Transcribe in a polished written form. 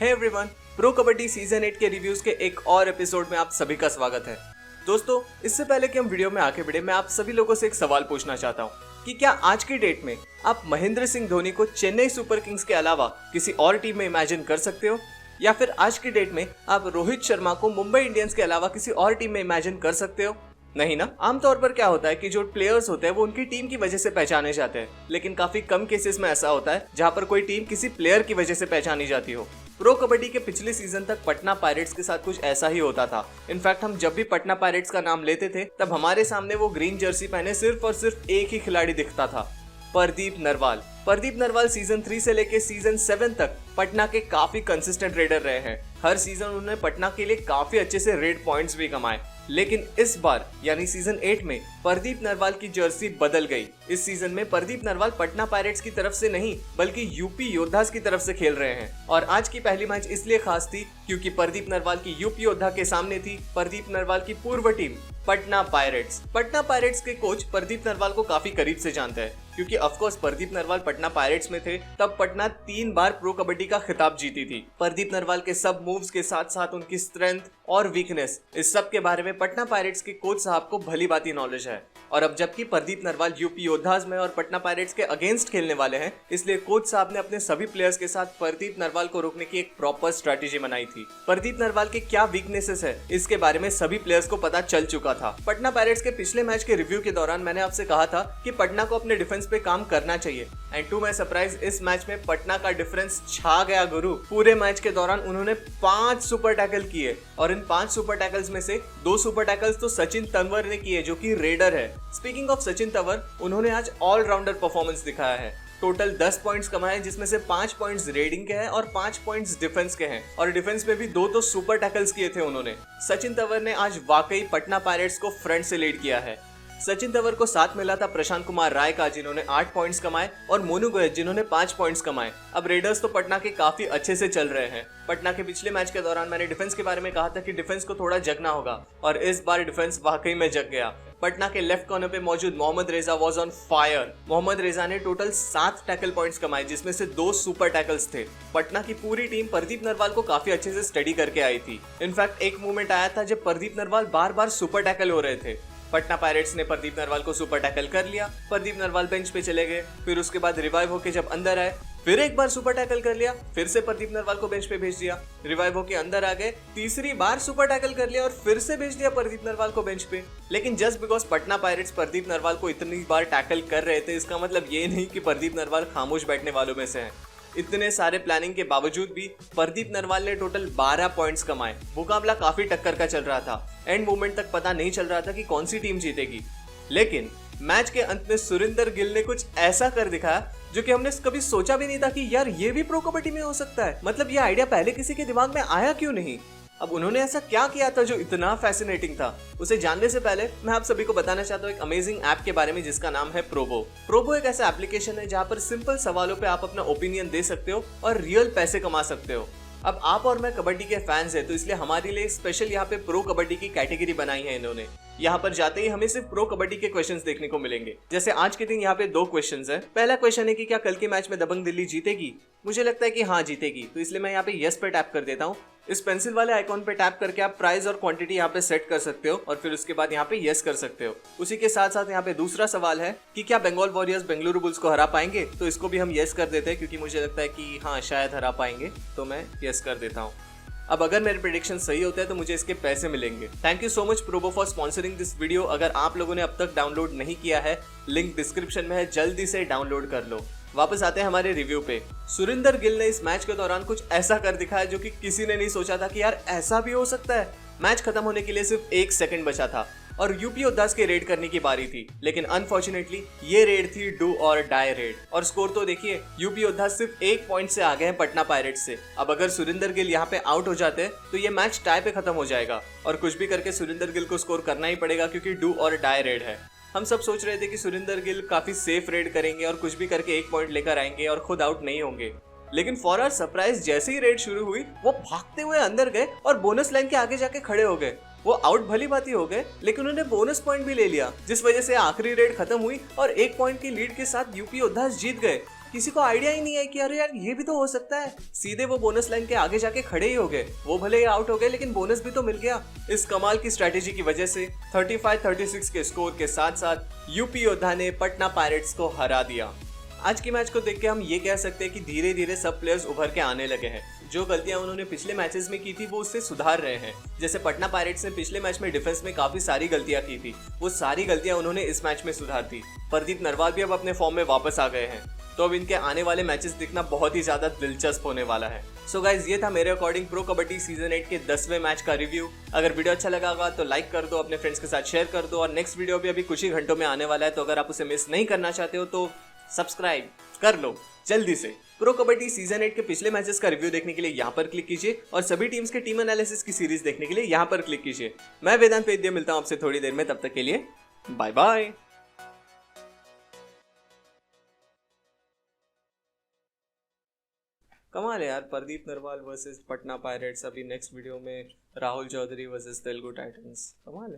हे everyone, pro kabaddi season 8 के reviews के एक और एपिसोड में आप सभी का स्वागत है। दोस्तों, इससे पहले कि हम वीडियो में आगे बढ़े, मैं आप सभी लोगों से एक सवाल पूछना चाहता हूँ कि क्या आज की डेट में आप महेंद्र सिंह धोनी को चेन्नई सुपर किंग्स के अलावा किसी और टीम में इमेजिन कर सकते हो, या फिर आज की डेट में आप रोहित शर्मा को मुंबई इंडियंस के अलावा किसी और टीम में इमेजिन कर सकते हो? नहीं ना। आमतौर पर क्या होता है कि जो प्लेयर्स होते हैं वो उनकी टीम की वजह से पहचाने जाते हैं, लेकिन काफी कम केसेस में ऐसा होता है जहां पर कोई टीम किसी प्लेयर की वजह से पहचानी जाती हो। प्रो कबड्डी के पिछले सीजन तक पटना पायरेट्स के साथ कुछ ऐसा ही होता था। इनफैक्ट हम जब भी पटना पायरेट्स का नाम लेते थे तब हमारे सामने वो ग्रीन जर्सी पहने सिर्फ और सिर्फ एक ही खिलाड़ी दिखता था, प्रदीप नरवाल। प्रदीप नरवाल सीजन 3 से लेके सीजन 7 तक पटना के काफी कंसिस्टेंट रेडर रहे हैं। हर सीजन उन्होंने पटना के लिए काफी अच्छे से रेड पॉइंट्स भी कमाए, लेकिन इस बार यानी सीजन 8 में प्रदीप नरवाल की जर्सी बदल गई। इस सीजन में प्रदीप नरवाल पटना पायरेट्स की तरफ से नहीं बल्कि यूपी योद्धास की तरफ से खेल रहे हैं। और आज की पहली मैच इसलिए खास थी क्योंकि प्रदीप नरवाल की यूपी योद्धा के सामने थी प्रदीप नरवाल की पूर्व team Patna pirates. Patna pirates के कोच प्रदीप नरवाल को काफी करीब से जानते हैं, क्योंकि of course Pradeep Narwal Patna pirates में थे तब पटना 3 बार प्रो कबड्डी का खिताब जीती थी। प्रदीप नरवाल के सब मूव्स के साथ साथ उनकी स्ट्रेंथ और वीकनेस, इस सब के बारे में पटना पायरेट्स के कोच साहब को भली भांति नॉलेज है। और अब जबकि प्रदीप नरवाल यूपी योद्धास में और पटना पायरेट्स के अगेंस्ट खेलने वाले हैं, इसलिए कोच साहब ने अपने सभी प्लेयर्स के साथ प्रदीप नरवाल को रोकने की एक प्रॉपर स्ट्रेटेजी बनाई थी। प्रदीप नरवाल के क्या वीकनेसेस है इसके बारे में सभी प्लेयर्स को पता चल चुका था। पटना पायरेट्स के पिछले मैच के रिव्यू के दौरान मैंने आपसे कहा था कि पटना को अपने डिफेंस पे काम करना चाहिए, एंड टू माय सरप्राइज इस मैच में पटना का डिफरेंस छा गया गुरु। पूरे मैच के दौरान उन्होंने 5 सुपर टैकल किए और इन 5 सुपर टैकल्स में से 2 सुपर टैकल्स तो सचिन तंवर ने किए जो कि रेडर है। स्पीकिंग ऑफ सचिन तंवर, उन्होंने आज ऑलराउंडर परफॉर्मेंस दिखाया है। टोटल 10 पॉइंट्स कमाए, जिसमें से 5 पॉइंट्स रेडिंग के हैं और 5 पॉइंट्स डिफेंस के हैं, और डिफेंस में भी 2 तो सुपर टैकल्स किए थे उन्होंने। सचिन तंवर ने आज वाकई पटना पायरेट्स को फ्रंट से लीड किया है। सचिन तंवर को साथ मिला था प्रशांत कुमार राय का, जिन्होंने 8 पॉइंट्स कमाए, और मोनू गोयल जिन्होंने 5 पॉइंट्स कमाए। अब रेडर्स तो पटना के काफी अच्छे से चल रहे हैं। पटना के पिछले मैच के दौरान मैंने डिफेंस के बारे में कहा था कि डिफेंस को थोड़ा जगना होगा, और इस बार डिफेंस वाकई में जग गया। पटना के लेफ्ट कॉर्नर पे मौजूद मोहम्मद रेजा वाज ऑन फायर। मोहम्मद रेजा ने टोटल 7 टैकल पॉइंट्स कमाए, जिसमें से 2 सुपर टैकल्स थे। पटना की पूरी टीम प्रदीप नरवाल को काफी अच्छे से स्टडी करके आई थी। इनफैक्ट एक मूवमेंट आया था जब प्रदीप नरवाल बार बार सुपर टैकल हो रहे थे। पटना पायरेट्स ने प्रदीप नरवाल को सुपर टैकल कर लिया, प्रदीप नरवाल बेंच पे चले गए, फिर उसके बाद रिवाइव होके जब अंदर आए फिर एक बार सुपर टैकल कर लिया, फिर से प्रदीप नरवाल को बेंच पे भेज दिया, रिवाइव होके अंदर आ गए, तीसरी बार सुपर टैकल कर लिया और फिर से भेज दिया प्रदीप नरवाल को बेंच पे। लेकिन just because Patna pirates Pradeep Narwal को इतनी बार टैकल कर रहे थे, इसका मतलब ये नहीं कि प्रदीप नरवाल खामोश बैठने वालों में से हैं। इतने सारे प्लानिंग के बावजूद भी प्रदीप नरवाल ने टोटल 12 पॉइंट्स कमाए। मुकाबला काफी टक्कर का चल रहा था। एंड मोमेंट तक पता नहीं चल रहा था कि कौन सी टीम जीतेगी, लेकिन मैच के अंत में सुरिंदर गिल ने कुछ ऐसा कर दिखाया जो कि हमने कभी सोचा भी नहीं था कि यार ये भी प्रो कबड्डी में हो सकता है। मतलब ये आइडिया पहले किसी के दिमाग में आया क्यों नहीं? अब उन्होंने ऐसा क्या किया था जो इतना फैसिनेटिंग था? उसे जानने से पहले मैं आप सभी को बताना चाहता हूँ एक अमेजिंग ऐप के बारे में जिसका नाम है प्रोबो। प्रोबो एक ऐसा एप्लीकेशन है जहाँ पर सिंपल सवालों पे आप अपना ओपिनियन दे सकते हो और रियल पैसे कमा सकते हो। अब आप और मैं कबड्डी के फैंस हैं, तो इसलिए हमारे लिए स्पेशल यहाँ पे प्रो कबड्डी की कैटेगरी बनाई है इन्होंने। यहाँ पर जाते ही हमें सिर्फ प्रो कबड्डी के क्वेश्चंस देखने को मिलेंगे। जैसे आज के दिन यहाँ पे 2 क्वेश्चंस हैं। पहला क्वेश्चन है कि क्या कल के मैच में दबंग दिल्ली जीतेगी? मुझे लगता है कि हाँ जीतेगी, तो इसलिए मैं यहाँ पे यस पे टैप कर देता हूँ। इस पेंसिल वाले आइकॉन पे टैप करके आप प्राइस और क्वांटिटी यहाँ पे सेट कर सकते हो और फिर उसके बाद यहाँ पे यस कर सकते हो। उसी के साथ साथ यहाँ पे दूसरा सवाल है कि क्या बंगाल वॉरियर्स बेंगलुरु बुल्स को हरा पाएंगे? तो इसको भी हम यस कर देते हैं, क्योंकि मुझे लगता है कि हाँ शायद हरा पाएंगे, तो मैं यस कर देता हूँ। अब अगर मेरे प्रेडिक्शन सही होते हैं तो मुझे इसके पैसे मिलेंगे। Thank you so much Probo for sponsoring this video. अगर आप लोगों ने अब तक डाउनलोड नहीं किया है, लिंक डिस्क्रिप्शन में है, जल्दी से डाउनलोड कर लो। वापस आते हैं हमारे रिव्यू पे। सुरिंदर गिल ने इस मैच के दौरान कुछ ऐसा कर दिखाया जो कि किसी ने नहीं सोचा था कि यार ऐसा भी हो सकता है। मैच खत्म होने के लिए सिर्फ 1 सेकंड बचा था और यूपी योद्धास के रेड करने की बारी थी, लेकिन अनफॉर्चुनेटली ये रेड थी डू और डाई रेड। और स्कोर तो देखिए, यूपी योद्धास सिर्फ 1 पॉइंट से आगे हैं पटना पायरेट्स से। अब अगर सुरिंदर गिल यहाँ पे आउट हो जाते हैं तो ये मैच टाई पे खत्म हो जाएगा, और कुछ भी करके सुरिंदर गिल को स्कोर करना ही पड़ेगा, क्योंकि डू और डाई रेड है। हम सब सोच रहे थे कि सुरिंदर गिल काफी सेफ रेड करेंगे और कुछ भी करके 1 पॉइंट लेकर आएंगे और खुद आउट नहीं होंगे, लेकिन फॉर आवर सरप्राइज जैसे ही रेड शुरू हुई वो भागते हुए अंदर गए और बोनस लाइन के आगे जाके खड़े हो गए। वो आउट भली बात ही हो गए, लेकिन उन्होंने बोनस पॉइंट भी ले लिया, जिस वजह से आखिरी रेड खत्म हुई और 1 पॉइंट की लीड के साथ यूपी योद्धास जीत गए। किसी को आइडिया ही नहीं है कि अरे यार ये भी तो हो सकता है। सीधे वो बोनस लाइन के आगे जाके खड़े ही हो गए। वो भले ही आउट हो गए लेकिन बोनस भी तो मिल गया। इस कमाल की स्ट्रेटेजी की वजह से 35-36 के स्कोर के साथ साथ यूपी योद्धा ने पटना पायरेट्स को हरा दिया। आज के मैच को देख के हम ये कह सकते हैं कि धीरे धीरे सब प्लेयर्स उभर के आने लगे हैं। जो गलतियां उन्होंने पिछले मैचेस में की थी वो उससे सुधार रहे हैं। जैसे पटना पायरेट्स ने पिछले मैच में डिफेंस में काफी सारी गलतियां की थी, वो सारी गलतियां उन्होंने इस मैच में सुधार दी। प्रदीप नरवाल भी अब अपने फॉर्म में वापस आ गए हैं, तो अब इनके आने वाले मैचेस दिखना बहुत ही ज्यादा दिलचस्प होने वाला है। सो गाइज, ये था मेरे अकॉर्डिंग प्रो कबड्डी सीजन 8 के 10वें मैच का रिव्यू। अगर वीडियो अच्छा लगा होगा तो लाइक कर दो, अपने फ्रेंड्स के साथ शेयर कर दो, और नेक्स्ट वीडियो भी अभी कुछ ही घंटों में आने वाला है, तो अगर आप उसे मिस नहीं करना चाहते हो तो सब्सक्राइब कर लो जल्दी से। प्रो कबड्डी सीजन 8 के पिछले मैचेस का रिव्यू देखने के लिए यहाँ पर क्लिक कीजिए, और सभी टीम्स के टीम एनालिसिस की सीरीज देखने के लिए यहाँ पर क्लिक कीजिए। मैं वेदांत वैद्य मिलता हूँ आपसे थोड़ी देर में, तब तक के लिए बाय बाय। कमाल है यार, प्रदीप नरवाल वर्सेस पटना पायरेट्स। अभी नेक्स्ट वीडियो में राहुल चौधरी वर्सेस तेलुगु टाइटंस। कमाल है।